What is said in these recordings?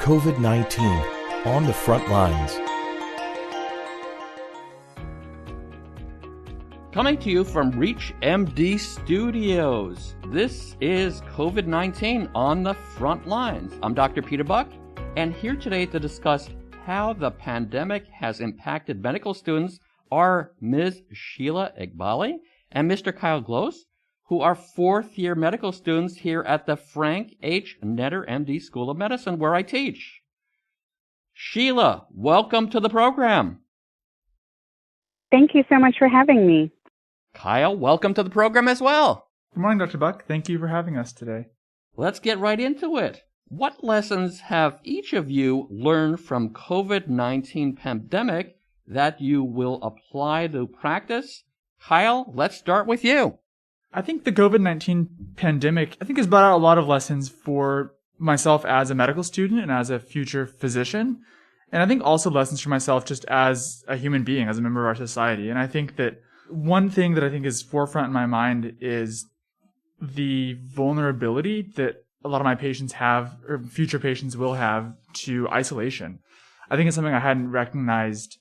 COVID-19 on the front lines. Coming to you from ReachMD Studios, this is COVID-19 on the front lines. I'm Dr. Peter Buch, and here today to discuss how the pandemic has impacted medical students are Ms. Sheila Eghbali and Mr. Kyle Glose, who are fourth-year medical students here at the Frank H. Netter MD School of Medicine, where I teach. Sheila, welcome to the program. Thank you so much for having me. Kyle, welcome to the program as well. Good morning, Dr. Buch. Thank you for having us today. Let's get right into it. What lessons have each of you learned from COVID-19 pandemic that you will apply to practice? Kyle, let's start with you. I think the COVID-19 pandemic, has brought out a lot of lessons for myself as a medical student and as a future physician. And I think also lessons for myself just as a human being, as a member of our society. And I think that one thing that I think is forefront in my mind is the vulnerability that a lot of my patients have, or future patients will have, to isolation. I think it's something I hadn't recognized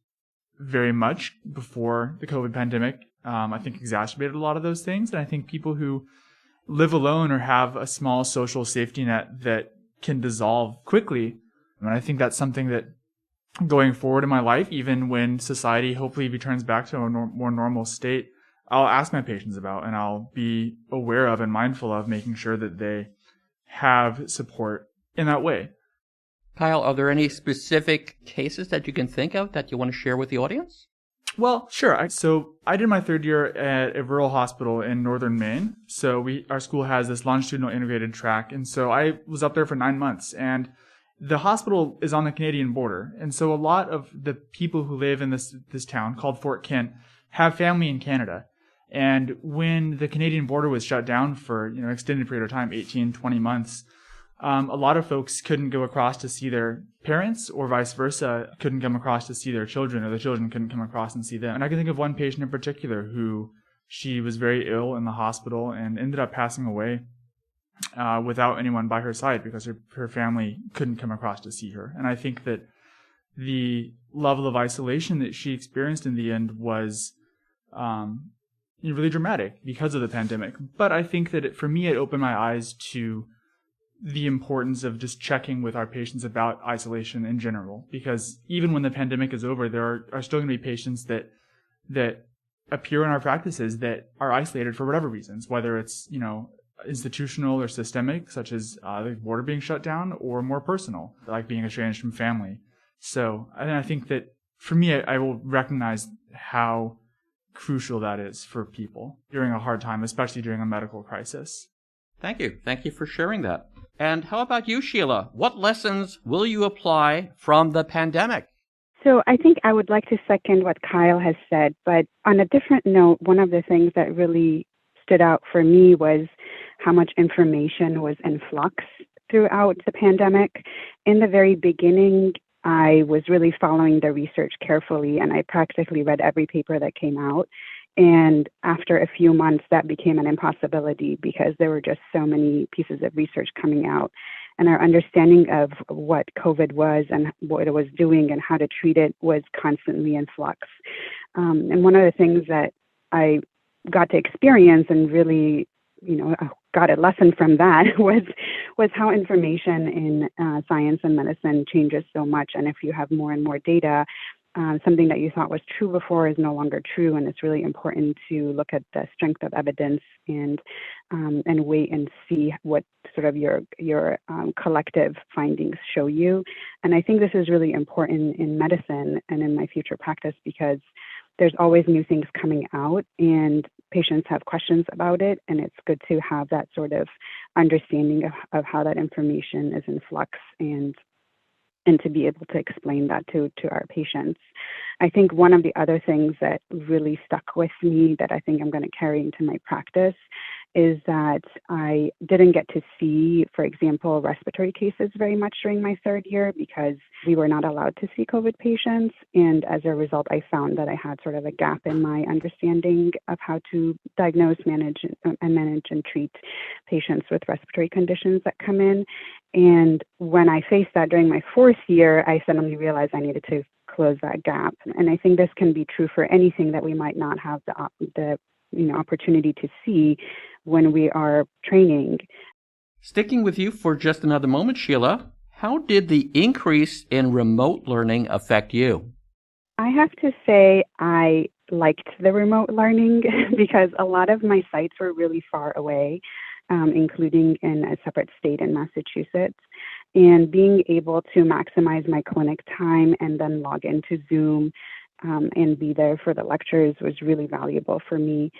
very much before the COVID pandemic. I think exacerbated a lot of those things. And I think people who live alone or have a small social safety net that can dissolve quickly. And I think that's something that going forward in my life, even when society hopefully returns back to a more normal state, I'll ask my patients about, and I'll be aware of and mindful of making sure that they have support in that way. Kyle, are there any specific cases that you can think of that you want to share with the audience? Well, sure. So I did my third year at a rural hospital in northern Maine. So our school has this longitudinal integrated track. And so I was up there for 9 months, and the hospital is on the Canadian border. And so a lot of the people who live in this town called Fort Kent have family in Canada. And when the Canadian border was shut down for, an extended period of time, 18, 20 months, a lot of folks couldn't go across to see their parents, or vice versa, couldn't come across to see their children, or the children couldn't come across and see them. And I can think of one patient in particular who she was very ill in the hospital and ended up passing away without anyone by her side because her family couldn't come across to see her. And I think that the level of isolation that she experienced in the end was really dramatic because of the pandemic. But I think that for me, it opened my eyes to the importance of just checking with our patients about isolation in general, because even when the pandemic is over, there are still going to be patients that appear in our practices that are isolated for whatever reasons, whether it's, institutional or systemic, such as the border being shut down, or more personal, like being estranged from family. So I think that for me, I will recognize how crucial that is for people during a hard time, especially during a medical crisis. Thank you. Thank you for sharing that. And how about you, Sheila? What lessons will you apply from the pandemic? So I think I would like to second what Kyle has said, but on a different note, one of the things that really stood out for me was how much information was in flux throughout the pandemic. In the very beginning, I was really following the research carefully, and I practically read every paper that came out. And after a few months, that became an impossibility because there were just so many pieces of research coming out. And our understanding of what COVID was and what it was doing and how to treat it was constantly in flux. And one of the things that I got to experience and really, got a lesson from that was how information in science and medicine changes so much. And if you have more and more data, something that you thought was true before is no longer true, and it's really important to look at the strength of evidence and wait and see what sort of your collective findings show you. And I think this is really important in medicine and in my future practice because there's always new things coming out, and patients have questions about it, and it's good to have that sort of understanding of how that information is in flux and to be able to explain that to our patients. I think one of the other things that really stuck with me that I think I'm going to carry into my practice is that I didn't get to see, for example, respiratory cases very much during my third year because we were not allowed to see COVID patients. And as a result, I found that I had sort of a gap in my understanding of how to diagnose, manage and treat patients with respiratory conditions that come in. And when I faced that during my fourth year, I suddenly realized I needed to close that gap. And I think this can be true for anything that we might not have the opportunity to see when we are training. Sticking with you for just another moment, Sheila, how did the increase in remote learning affect you? I have to say I liked the remote learning because a lot of my sites were really far away, including in a separate state in Massachusetts. And being able to maximize my clinic time and then log into Zoom and be there for the lectures was really valuable for me.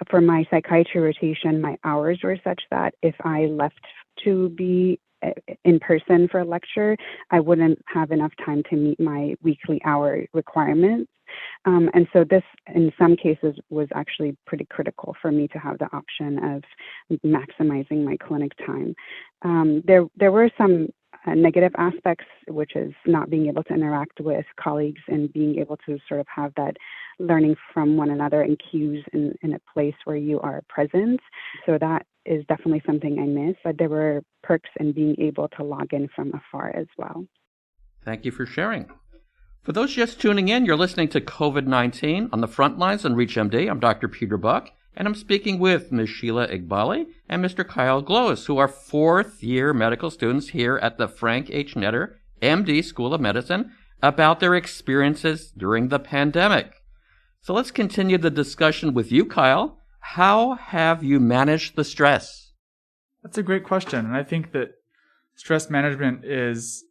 For my psychiatry rotation, my hours were such that if I left to be in person for a lecture, I wouldn't have enough time to meet my weekly hour requirements. And so this, in some cases, was actually pretty critical for me to have the option of maximizing my clinic time. There were some negative aspects, which is not being able to interact with colleagues and being able to sort of have that learning from one another and cues in a place where you are present. So that is definitely something I miss, but there were perks in being able to log in from afar as well. Thank you for sharing. For those just tuning in, you're listening to COVID-19 on the Front Lines on ReachMD. I'm Dr. Peter Buch, and I'm speaking with Ms. Sheila Eghbali and Mr. Kyle Glose, who are fourth-year medical students here at the Frank H. Netter MD School of Medicine, about their experiences during the pandemic. So let's continue the discussion with you, Kyle. How have you managed the stress? That's a great question. And I think that stress management is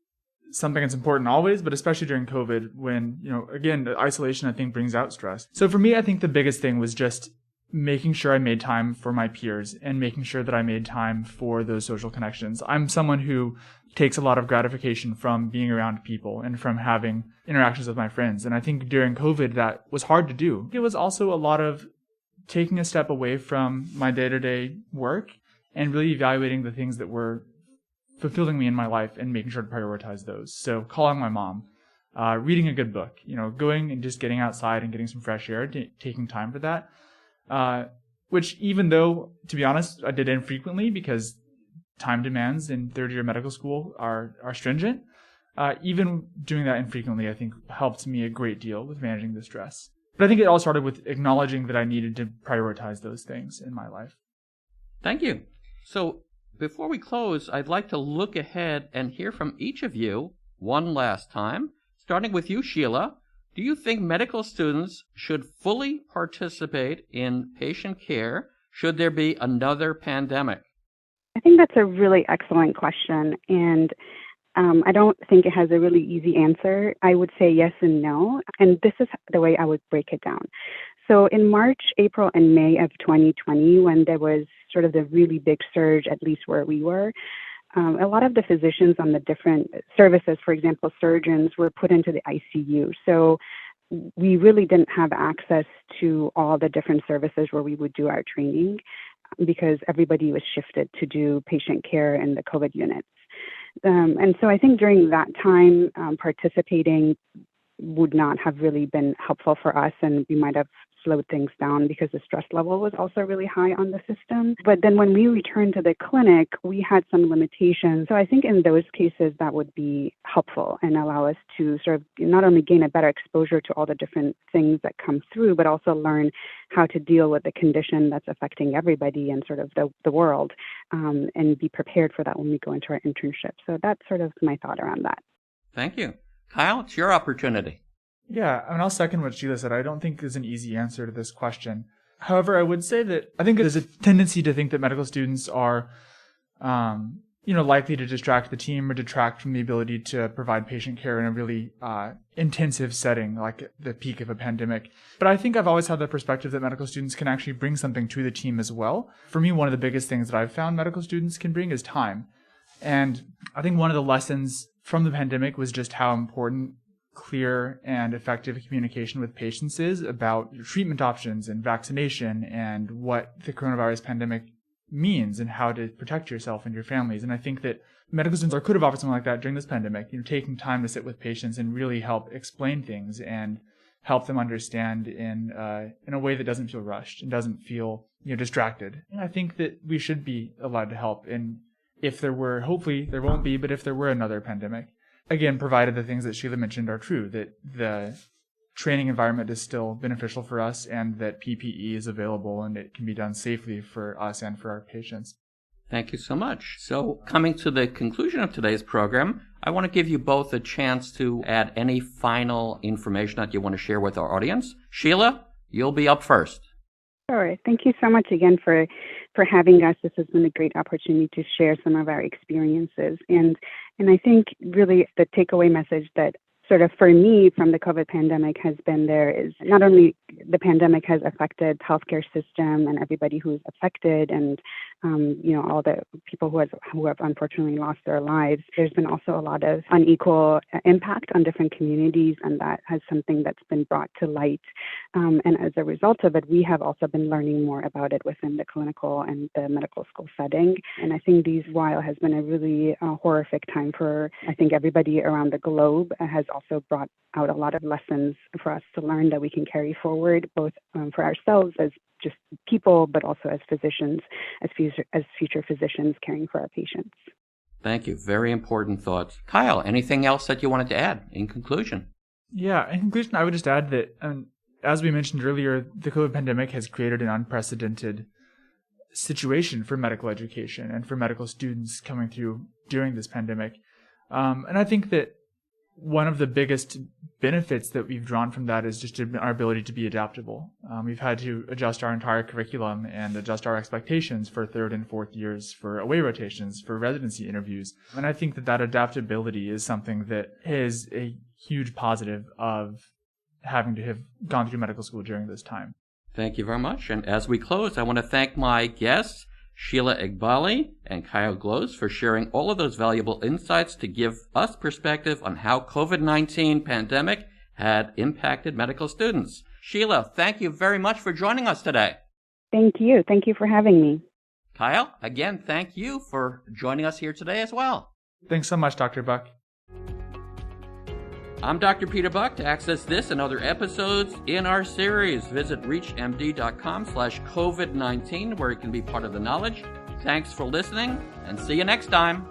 something that's important always, but especially during COVID when, again, the isolation, I think, brings out stress. So for me, I think the biggest thing was just making sure I made time for my peers and making sure that I made time for those social connections. I'm someone who takes a lot of gratification from being around people and from having interactions with my friends. And I think during COVID, that was hard to do. It was also a lot of taking a step away from my day-to-day work and really evaluating the things that were fulfilling me in my life and making sure to prioritize those. So calling my mom, reading a good book, going and just getting outside and getting some fresh air, taking time for that. Which even though, to be honest, I did infrequently because time demands in third-year medical school are stringent, even doing that infrequently, I think, helped me a great deal with managing the stress. But I think it all started with acknowledging that I needed to prioritize those things in my life. Thank you. So before we close, I'd like to look ahead and hear from each of you one last time, starting with you, Sheila. Do you think medical students should fully participate in patient care should there be another pandemic? I think that's a really excellent question, and I don't think it has a really easy answer. I would say yes and no, and this is the way I would break it down. So in March, April, and May of 2020, when there was sort of the really big surge, at least where we were, a lot of the physicians on the different services, for example, surgeons, were put into the ICU. So we really didn't have access to all the different services where we would do our training because everybody was shifted to do patient care in the COVID units. And so I think during that time, participating would not have really been helpful for us, and we might have slowed things down because the stress level was also really high on the system. But then when we returned to the clinic, we had some limitations. So I think in those cases that would be helpful and allow us to sort of not only gain a better exposure to all the different things that come through, but also learn how to deal with the condition that's affecting everybody and sort of the world, and be prepared for that when we go into our internship. So that's sort of my thought around that. Thank you. Kyle, it's your opportunity. Yeah, I'll second what Sheila said. I don't think there's an easy answer to this question. However, I would say that I think there's a tendency to think that medical students are, likely to distract the team or detract from the ability to provide patient care in a really intensive setting, like the peak of a pandemic. But I think I've always had the perspective that medical students can actually bring something to the team as well. For me, one of the biggest things that I've found medical students can bring is time. And I think one of the lessons from the pandemic was just how important clear and effective communication with patients is about treatment options and vaccination and what the coronavirus pandemic means and how to protect yourself and your families. And I think that medical students could have offered something like that during this pandemic, taking time to sit with patients and really help explain things and help them understand in a way that doesn't feel rushed and doesn't feel distracted. And I think that we should be allowed to help. And if there were, hopefully there won't be, but if there were another pandemic, again, provided the things that Sheila mentioned are true, that the training environment is still beneficial for us and that PPE is available and it can be done safely for us and for our patients. Thank you so much. So coming to the conclusion of today's program, I want to give you both a chance to add any final information that you want to share with our audience. Sheila, you'll be up first. Sure. Thank you so much again for having us. This has been a great opportunity to share some of our experiences. And I think really the takeaway message that sort of for me from the COVID pandemic has been there is not only the pandemic has affected healthcare system and everybody who's affected and all the people who have unfortunately lost their lives. There's been also a lot of unequal impact on different communities, and that has something that's been brought to light. And as a result of it, we have also been learning more about it within the clinical and the medical school setting. And I think while has been a really horrific time for, I think, everybody around the globe, has also brought out a lot of lessons for us to learn that we can carry forward, both for ourselves as just people, but also as physicians, as future physicians caring for our patients. Thank you. Very important thoughts. Kyle, anything else that you wanted to add in conclusion? Yeah, in conclusion, I would just add that, as we mentioned earlier, the COVID pandemic has created an unprecedented situation for medical education and for medical students coming through during this pandemic. And I think that one of the biggest benefits that we've drawn from that is just our ability to be adaptable. We've had to adjust our entire curriculum and adjust our expectations for third and fourth years, for away rotations, for residency interviews. And I think that adaptability is something that is a huge positive of having to have gone through medical school during this time. Thank you very much. And as we close, I want to thank my guests, Sheila Eghbali and Kyle Glose, for sharing all of those valuable insights to give us perspective on how COVID-19 pandemic had impacted medical students. Sheila, thank you very much for joining us today. Thank you. Thank you for having me. Kyle, again, thank you for joining us here today as well. Thanks so much, Dr. Buch. I'm Dr. Peter Buch. To access this and other episodes in our series, visit reachmd.com/COVID-19, where you can be part of the knowledge. Thanks for listening, and see you next time.